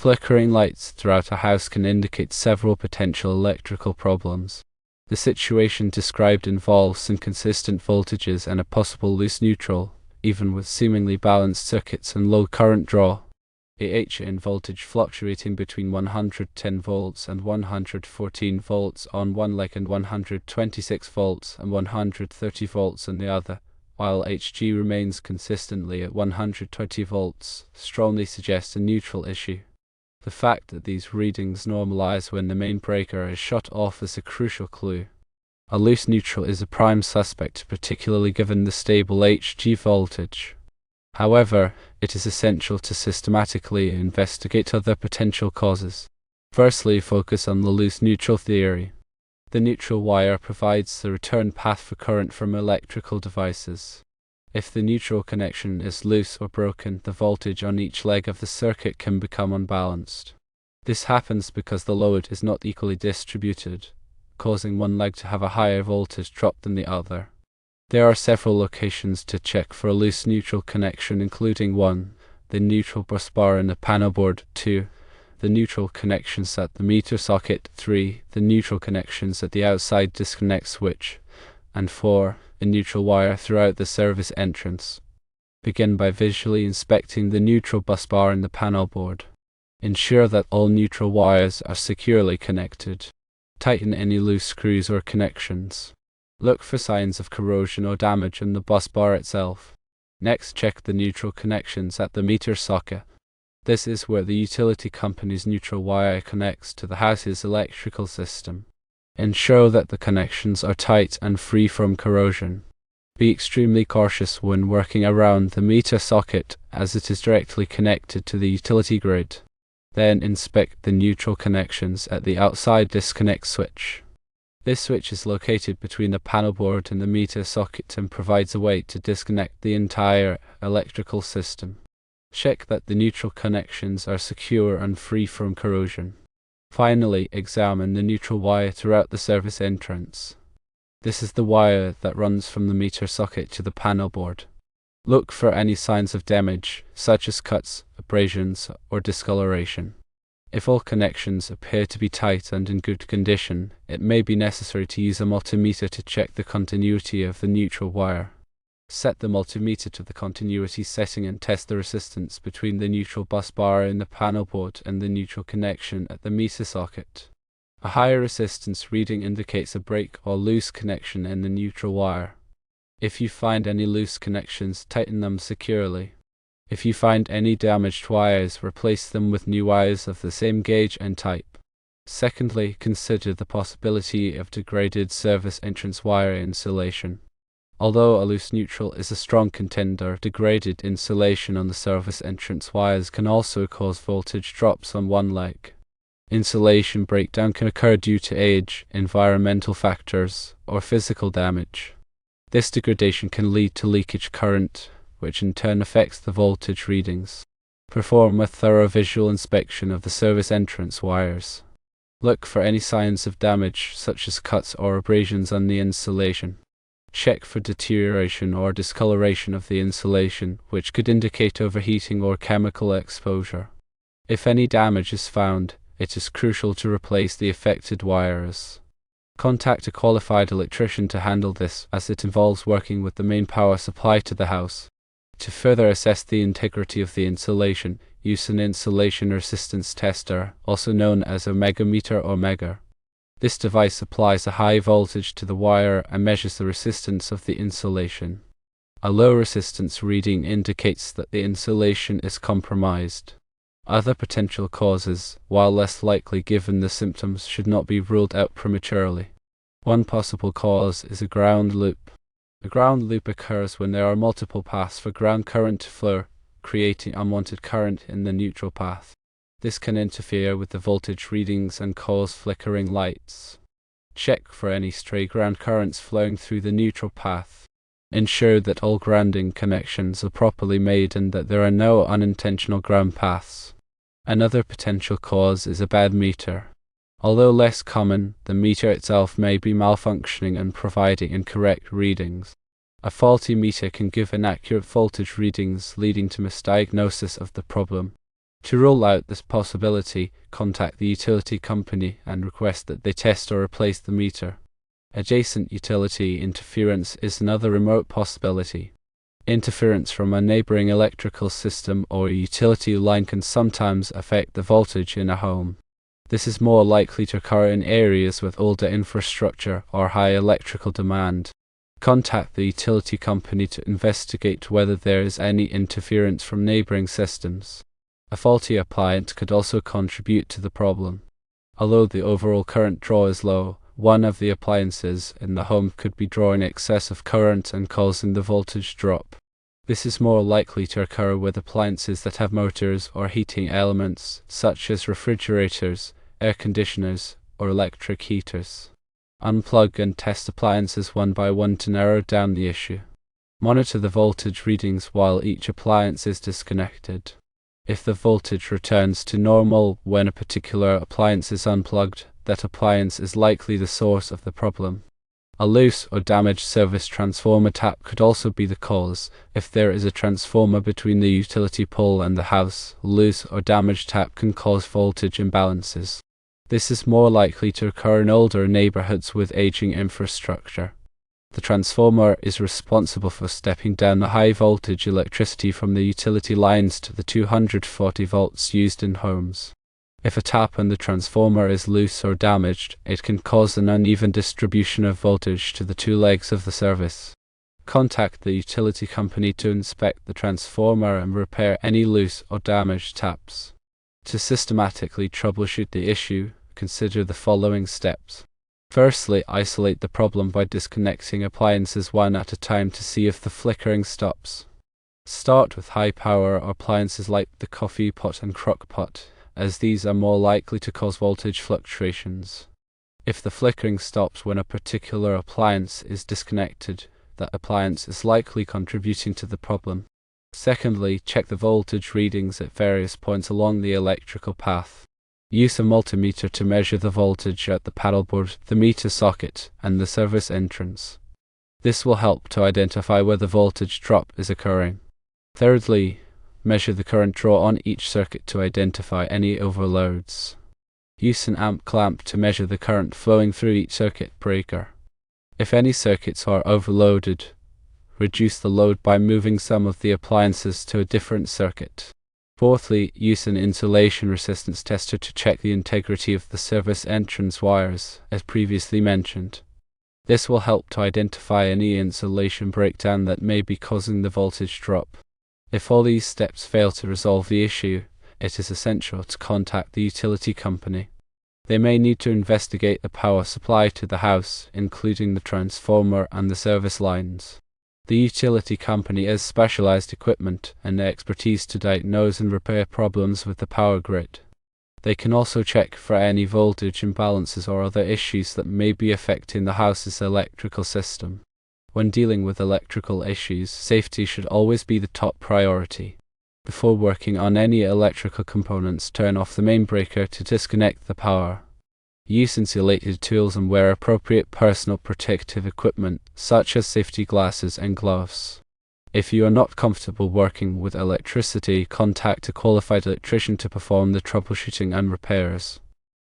Flickering lights throughout a house can indicate several potential electrical problems. The situation described involves inconsistent voltages and a possible loose neutral, even with seemingly balanced circuits and low current draw. In voltage fluctuating between 110 volts and 114 volts on one leg and 126 volts and 130 volts on the other, while Hg remains consistently at 120 volts, strongly suggests a neutral issue. The fact that these readings normalize when the main breaker is shut off is a crucial clue. A loose neutral is a prime suspect, particularly given the stable Hg voltage. However, it is essential to systematically investigate other potential causes. Firstly, focus on the loose neutral theory. The neutral wire provides the return path for current from electrical devices. If the neutral connection is loose or broken, the voltage on each leg of the circuit can become unbalanced. This happens because the load is not equally distributed, causing one leg to have a higher voltage drop than the other. There are several locations to check for a loose neutral connection, including 1. The neutral bus bar in the panel board, 2. The neutral connections at the meter socket, 3. The neutral connections at the outside disconnect switch, and 4. A neutral wire throughout the service entrance. Begin by visually inspecting the neutral bus bar in the panel board. Ensure that all neutral wires are securely connected. Tighten any loose screws or connections. Look for signs of corrosion or damage in the bus bar itself. Next, check the neutral connections at the meter socket. This is where the utility company's neutral wire connects to the house's electrical system. Ensure that the connections are tight and free from corrosion. Be extremely cautious when working around the meter socket, as it is directly connected to the utility grid. Then inspect the neutral connections at the outside disconnect switch. This switch is located between the panel board and the meter socket and provides a way to disconnect the entire electrical system. Check that the neutral connections are secure and free from corrosion. Finally, examine the neutral wire throughout the service entrance. This is the wire that runs from the meter socket to the panel board. Look for any signs of damage, such as cuts, abrasions, or discoloration. If all connections appear to be tight and in good condition, it may be necessary to use a multimeter to check the continuity of the neutral wire. Set the multimeter to the continuity setting and test the resistance between the neutral bus bar in the panel board and the neutral connection at the meter socket. A higher resistance reading indicates a break or loose connection in the neutral wire. If you find any loose connections, tighten them securely. If you find any damaged wires, replace them with new wires of the same gauge and type. Secondly, consider the possibility of degraded service entrance wire insulation. Although a loose neutral is a strong contender, degraded insulation on the service entrance wires can also cause voltage drops on one leg. Insulation breakdown can occur due to age, environmental factors, or physical damage. This degradation can lead to leakage current, which in turn affects the voltage readings. Perform a thorough visual inspection of the service entrance wires. Look for any signs of damage, such as cuts or abrasions on the insulation. Check for deterioration or discoloration of the insulation, which could indicate overheating or chemical exposure. If any damage is found, it is crucial to replace the affected wires. Contact a qualified electrician to handle this, as it involves working with the main power supply to the house. To further assess the integrity of the insulation, use an insulation resistance tester, also known as a megameter or megger. This device applies a high voltage to the wire and measures the resistance of the insulation. A low resistance reading indicates that the insulation is compromised. Other potential causes, while less likely given the symptoms, should not be ruled out prematurely. One possible cause is a ground loop. A ground loop occurs when there are multiple paths for ground current to flow, creating unwanted current in the neutral path. This can interfere with the voltage readings and cause flickering lights. Check for any stray ground currents flowing through the neutral path. Ensure that all grounding connections are properly made and that there are no unintentional ground paths. Another potential cause is a bad meter. Although less common, the meter itself may be malfunctioning and providing incorrect readings. A faulty meter can give inaccurate voltage readings, leading to misdiagnosis of the problem. To rule out this possibility, contact the utility company and request that they test or replace the meter. Adjacent utility interference is another remote possibility. Interference from a neighboring electrical system or a utility line can sometimes affect the voltage in a home. This is more likely to occur in areas with older infrastructure or high electrical demand. Contact the utility company to investigate whether there is any interference from neighboring systems. A faulty appliance could also contribute to the problem. Although the overall current draw is low, one of the appliances in the home could be drawing excessive current and causing the voltage drop. This is more likely to occur with appliances that have motors or heating elements, such as refrigerators, air conditioners, or electric heaters. Unplug and test appliances one by one to narrow down the issue. Monitor the voltage readings while each appliance is disconnected. If the voltage returns to normal when a particular appliance is unplugged, that appliance is likely the source of the problem. A loose or damaged service transformer tap could also be the cause. If there is a transformer between the utility pole and the house, loose or damaged tap can cause voltage imbalances. This is more likely to occur in older neighborhoods with aging infrastructure. The transformer is responsible for stepping down the high voltage electricity from the utility lines to the 240 volts used in homes. If a tap on the transformer is loose or damaged, it can cause an uneven distribution of voltage to the two legs of the service. Contact the utility company to inspect the transformer and repair any loose or damaged taps. To systematically troubleshoot the issue, consider the following steps. Firstly, isolate the problem by disconnecting appliances one at a time to see if the flickering stops. Start with high-power appliances like the coffee pot and crock pot, as these are more likely to cause voltage fluctuations. If the flickering stops when a particular appliance is disconnected, that appliance is likely contributing to the problem. Secondly, check the voltage readings at various points along the electrical path. Use a multimeter to measure the voltage at the paddleboard, the meter socket, and the service entrance. This will help to identify where the voltage drop is occurring. Thirdly, measure the current draw on each circuit to identify any overloads. Use an amp clamp to measure the current flowing through each circuit breaker. If any circuits are overloaded, reduce the load by moving some of the appliances to a different circuit. Fourthly, use an insulation resistance tester to check the integrity of the service entrance wires, as previously mentioned. This will help to identify any insulation breakdown that may be causing the voltage drop. If all these steps fail to resolve the issue, it is essential to contact the utility company. They may need to investigate the power supply to the house, including the transformer and the service lines. The utility company has specialized equipment and expertise to diagnose and repair problems with the power grid. They can also check for any voltage imbalances or other issues that may be affecting the house's electrical system. When dealing with electrical issues, safety should always be the top priority. Before working on any electrical components, turn off the main breaker to disconnect the power. Use insulated tools and wear appropriate personal protective equipment, such as safety glasses and gloves. If you are not comfortable working with electricity, contact a qualified electrician to perform the troubleshooting and repairs.